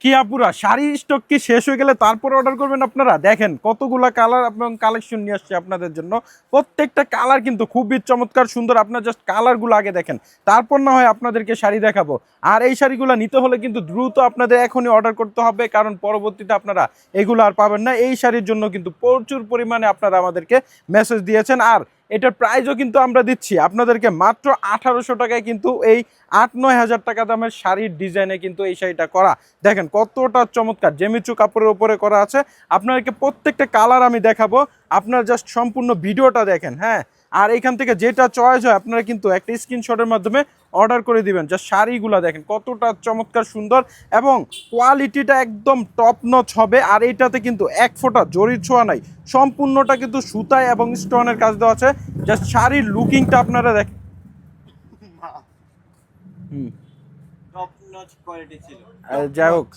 কি আপুরা, শাড়ির স্টক কি শেষ হয়ে গেলে তারপর অর্ডার করবেন? আপনারা দেখেন কতগুলা কালার এবং কালেকশন নিয়ে আসছে আপনাদের জন্য। প্রত্যেকটা কালার কিন্তু খুবই চমৎকার সুন্দর। আপনার জাস্ট কালারগুলো আগে দেখেন, তারপর না হয় আপনাদেরকে শাড়ি দেখাবো। আর এই শাড়িগুলো নিতে হলে কিন্তু দ্রুত আপনাদের এখনই অর্ডার করতে হবে, কারণ পরবর্তীতে আপনারা এগুলো আর পাবেন না। এই শাড়ির জন্য কিন্তু প্রচুর পরিমাণে আপনারা আমাদেরকে মেসেজ দিয়েছেন। আর এটার প্রাইসও কিন্তু আমরা দিচ্ছি আপনাদেরকে মাত্র 1800 টাকায়। কিন্তু এই 8-9 হাজার টাকা দামের শাড়ির ডিজাইনে কিন্তু এই শাড়িটা করা। দেখেন কতটা চমৎকার জেমিচু কাপড়ের উপরে করা আছে। আপনাদেরকে প্রত্যেকটা কালার আমি দেখাবো, আপনারা জাস্ট সম্পূর্ণ ভিডিওটা দেখেন। হ্যাঁ, আর এখান থেকে যেটা চয়েস হয় আপনারা কিন্তু একটা স্ক্রিনশটের মাধ্যমে অর্ডার করে দিবেন। জাস্ট শাড়িগুলো দেখেন কতটা চমৎকার সুন্দর এবং কোয়ালিটিটা একদম টপ নচ হবে। আর এইটাতে কিন্তু এক ফোঁটা জরির ছোঁয়া নাই, সম্পূর্ণটা কিন্তু সুতায় এবং স্টোনের কাজ দেওয়া আছে। জাস্ট শাড়ির লুকিংটা আপনারা দেখেন। টপ নচ কোয়ালিটি ছিল। যাই হোক,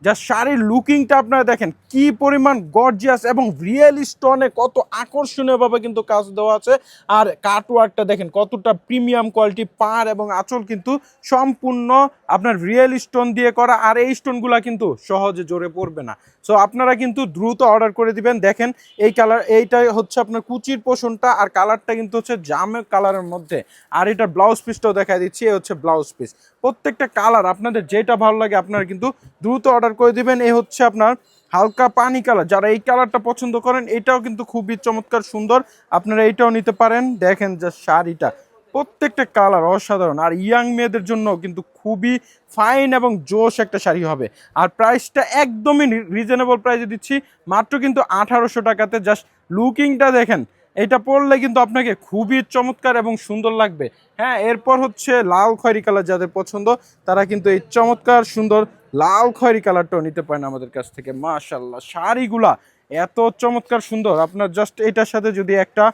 জাস্ট শাড়ির লুকিংটা আপনারা দেখেন কি পরিমাণ গর্জিয়াস এবং রিয়েল স্টোনে কত আকর্ষণীয়ভাবে কিন্তু কাজ দেওয়া আছে। আর কাটওয়ার্কটা দেখেন কতটা প্রিমিয়াম কোয়ালিটি। পাড় এবং আঁচল কিন্তু সম্পূর্ণ আপনার রিয়েল স্টোন দিয়ে করা। আর এই স্টোনগুলা কিন্তু সহজে জোরে পড়বে না। সো আপনারা কিন্তু দ্রুত অর্ডার করে দিবেন। দেখেন এই কালার, এইটাই হচ্ছে আপনার কুচির পোষণটা, আর কালারটা কিন্তু হচ্ছে জামে কালারের মধ্যে। আর এটা ব্লাউজ পিসটাও দেখা দিচ্ছি, এই হচ্ছে ব্লাউজ পিস। প্রত্যেকটা কালার আপনাদের যেটা ভালো লাগে আপনারা কিন্তু দ্রুত অর্ডার করে দিবেন। এই হচ্ছে আপনার হালকা পানি কালার, যারা এই কালারটা পছন্দ করেন এটাও কিন্তু খুবই চমৎকার সুন্দর, আপনারা এইটাও নিতে পারেন। দেখেন যে শাড়িটা প্রত্যেকটা কালার অসাধারণ। আর ইয়াং মেয়েদের জন্য কিন্তু খুবই ফাইন এবং জোশ একটা শাড়ি হবে। আর প্রাইসটা একদমই রিজনেবল প্রাইসে দিচ্ছি, মাত্র কিন্তু 1800 টাকাতে। জাস্ট লুকিংটা দেখেন, এটা পরলে কিন্তু আপনাকে খুবই চমৎকার এবং সুন্দর লাগবে। হ্যাঁ, এরপর হচ্ছে লাল খয়েরি কালার, যাদের পছন্দ তারা কিন্তু এই চমৎকার সুন্দর লাল খয়েরি কালারটাও নিতে পারেন আমাদের কাছ থেকে। মাশাআল্লাহ, শাড়িগুলা এত চমৎকার সুন্দর। আপনার জাস্ট এটার সাথে যদি একটা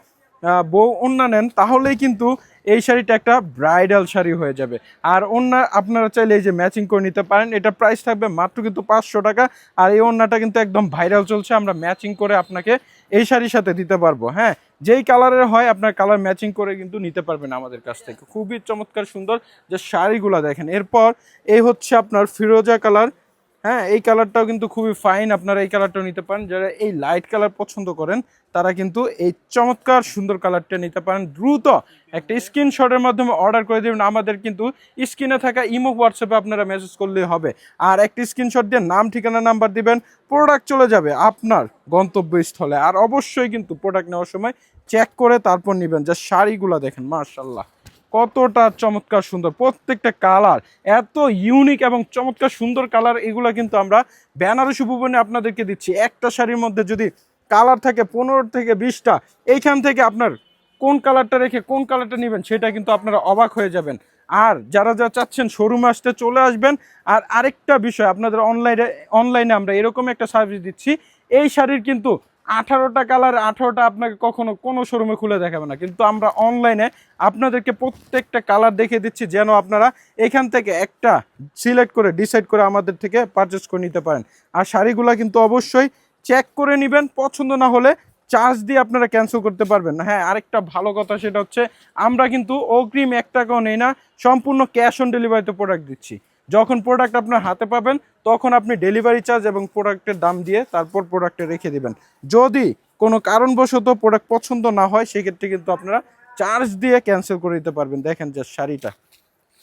বউ ওড়না নেন তাহলেই কিন্তু এই শাড়িটা একটা ব্রাইডাল শাড়ি হয়ে যাবে। আর ওড়না আপনারা চাইলে এই যে ম্যাচিং করে নিতে পারেন। এটা প্রাইস থাকবে মাত্র কিন্তু 500 টাকা। আর এই ওড়নাটা কিন্তু একদম ভাইরাল চলছে, আমরা ম্যাচিং করে আপনাকে এই শাড়ির সাথে দিতে পারবো। হ্যাঁ, যেই কালারের হয় আপনার কালার ম্যাচিং করে কিন্তু নিতে পারবেন আমাদের কাছ থেকে। খুবই চমৎকার সুন্দর যে শাড়িগুলো দেখেন। এরপর এই হচ্ছে আপনার ফিরোজা কালার। হ্যাঁ, এই কালারটাও কিন্তু খুবই ফাইন, আপনারা এই কালারটাও নিতে পারেন। যারা এই লাইট কালার পছন্দ করেন তারা কিন্তু এই চমৎকার সুন্দর কালারটা নিতে পারেন। দ্রুত একটা স্ক্রিনশটের মাধ্যমে অর্ডার করে দেবেন। আমাদের কিন্তু স্ক্রিনে থাকা ইমো হোয়াটসঅ্যাপে আপনারা মেসেজ করলেই হবে। আর একটা স্ক্রিনশট দিয়ে নাম, ঠিকানা, নাম্বার দিবেন, প্রোডাক্ট চলে যাবে আপনার গন্তব্যস্থলে। আর অবশ্যই কিন্তু প্রোডাক্ট নেওয়ার সময় চেক করে তারপর নেবেন। যা শাড়িগুলো দেখেন মাশাআল্লাহ কতটা চমৎকার সুন্দর, প্রত্যেকটা কালার এত ইউনিক এবং চমৎকার সুন্দর কালার। এগুলো কিন্তু আমরা বেনারসি ভুবনে আপনাদেরকে দিচ্ছি। একটা শাড়ির মধ্যে যদি কালার থাকে 15 থেকে 20টা, এইখান থেকে আপনার কোন কালারটা রেখে কোন কালারটা নেবেন সেটা কিন্তু আপনারা অবাক হয়ে যাবেন। আর যারা চাচ্ছেন শোরুমে আসতে চলে আসবেন। আর আরেকটা বিষয়, আপনাদের অনলাইনে আমরা এরকম একটা সার্ভিস দিচ্ছি, এই শাড়ির কিন্তু 18টা কালার, 18টা আপনাকে কখনো কোনো শোরুমে খুলে দেখাবে না, কিন্তু আমরা অনলাইনে আপনাদেরকে প্রত্যেকটা কালার দেখিয়ে দিচ্ছি, যেন আপনারা এখান থেকে একটা সিলেক্ট করে ডিসাইড করে আমাদের থেকে পারচেস করে নিতে পারেন। আর শাড়িগুলো কিন্তু অবশ্যই চেক করে নেবেন, পছন্দ না হলে চার্জ দিয়ে আপনারা ক্যান্সেল করতে পারবেন। হ্যাঁ, আরেকটা ভালো কথা সেটা হচ্ছে আমরা কিন্তু অগ্রিম 1 টাকাও নেই না, সম্পূর্ণ ক্যাশ অন ডেলিভারিতে প্রোডাক্ট দিচ্ছি। যখন প্রোডাক্ট আপনার হাতে পাবেন তখন আপনি ডেলিভারি চার্জ এবং প্রোডাক্টের দাম দিয়ে তারপর প্রোডাক্টে রেখে দিবেন। যদি কোনো কারণবশত প্রোডাক্ট পছন্দ না হয় সেক্ষেত্রে কিন্তু আপনারা চার্জ দিয়ে ক্যান্সেল করে দিতে পারবেন। দেখেন যে শাড়িটা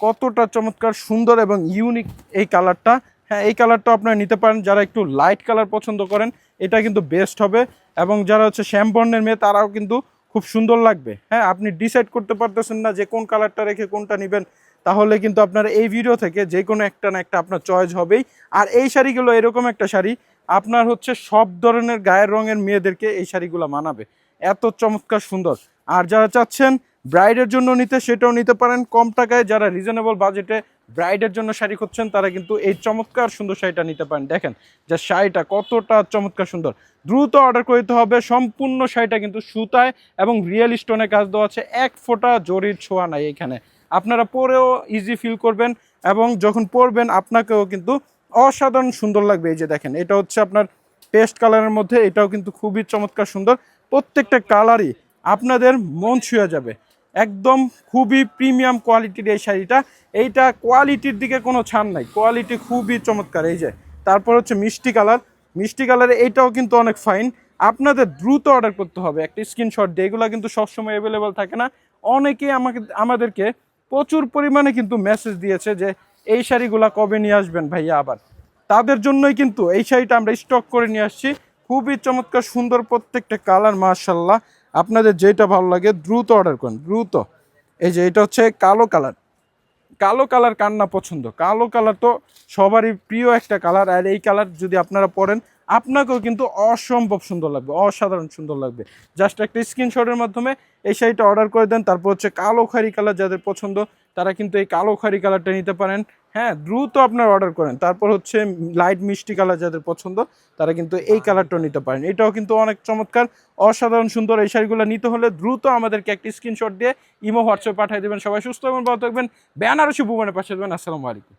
কতটা চমৎকার সুন্দর এবং ইউনিক এই কালারটা। হ্যাঁ, এই কালারটা আপনারা নিতে পারেন। যারা একটু লাইট কালার পছন্দ করেন এটা কিন্তু বেস্ট হবে। এবং যারা হচ্ছে শ্যামবর্ণের মেয়ে তারাও কিন্তু খুব সুন্দর লাগবে। হ্যাঁ, আপনি ডিসাইড করতে পারতেছেন না যে কোন কালারটা রেখে কোনটা নেবেন, তাহলে কিন্তু আপনারা এই ভিডিও থেকে যে কোনো একটা না একটা আপনার চয়েস হবেই। আর এই শাড়িগুলো এরকম একটা শাড়ি আপনার হচ্ছে সব ধরনের গায়ের রঙের মেয়েদেরকে এই শাড়িগুলো মানাবে, এত চমৎকার সুন্দর। আর যারা চাচ্ছেন ব্রাইডের জন্য নিতে সেটাও নিতে পারেন কম টাকায়। যারা রিজনেবল বাজেটে ব্রাইডের জন্য শাড়ি খুঁজছেন তারা কিন্তু এই চমৎকার সুন্দর শাড়িটা নিতে পারেন। দেখেন যে শাড়িটা কতটা চমৎকার সুন্দর। দ্রুত অর্ডার করতে হবে। সম্পূর্ণ শাড়িটা কিন্তু সুতায় এবং রিয়েল স্টোনে কাজ দেওয়া আছে, এক ফোঁটা জরির ছোঁয়া নাই এখানে। আপনারা পরেও ইজি ফিল করবেন এবং যখন পরবেন আপনাকেও কিন্তু অসাধারণ সুন্দর লাগবে। এই যে দেখেন, এটা হচ্ছে আপনার পেস্ট কালারের মধ্যে, এটাও কিন্তু খুবই চমৎকার সুন্দর। প্রত্যেকটা কালারই আপনাদের মন ছুঁয়ে যাবে। একদম খুবই প্রিমিয়াম কোয়ালিটির এই শাড়িটা। এইটা কোয়ালিটির দিকে কোনো ছাড় নাই, কোয়ালিটি খুবই চমৎকার। এই যে তারপর হচ্ছে মিষ্টি কালার, মিষ্টি কালারে এইটাও কিন্তু অনেক ফাইন। আপনাদের দ্রুত অর্ডার করতে হবে, একটা স্ক্রিনশট দিয়ে। এগুলো কিন্তু সবসময় অ্যাভেলেবল থাকে না। অনেকেই আমাদেরকে প্রচুর পরিমাণে কিন্তু মেসেজ দিয়েছে যে এই শাড়িগুলা কবে নিয়ে আসবেন ভাইয়া আবার। তাদের জন্যই কিন্তু এই শাড়িটা আমরা স্টক করে নিয়ে আসছি। খুবই চমৎকার সুন্দর প্রত্যেকটা কালার, মাশাআল্লাহ। আপনাদের যেটা ভালো লাগে দ্রুত অর্ডার করুন, দ্রুত। এই যে এটা হচ্ছে কালো কালার। কালো কালার কার না পছন্দ? কালো কালার তো সবারই প্রিয় একটা কালার। আর এই কালার যদি আপনারা পরেন আপনাকেও কিন্তু অসম্ভব সুন্দর লাগবে, অসাধারণ সুন্দর লাগবে। জাস্ট একটা স্ক্রিনশটের মাধ্যমে এই শাড়িটা অর্ডার করে দেন। তারপর হচ্ছে কালো খাড়ি কালার যাদের পছন্দ তারা কিন্তু এই কালো খাড়ি কালারটা নিতে পারেন। হ্যাঁ, দ্রুত আপনারা অর্ডার করেন। তারপর হচ্ছে লাইট মিষ্টি কালার যাদের পছন্দ তারা কিন্তু এই কালারটাও নিতে পারেন। এটাও কিন্তু অনেক চমৎকার, অসাধারণ সুন্দর। এই শাড়িগুলো নিতে হলে দ্রুত আমাদেরকে একটা স্ক্রিনশট দিয়ে ইমো হোয়াটসঅ্যাপ পাঠিয়ে দেবেন। সবাই সুস্থ এবং ভালো থাকবেন। বেনারসি ভুবনের পাশে দেবেন। আসসালামু আলাইকুম।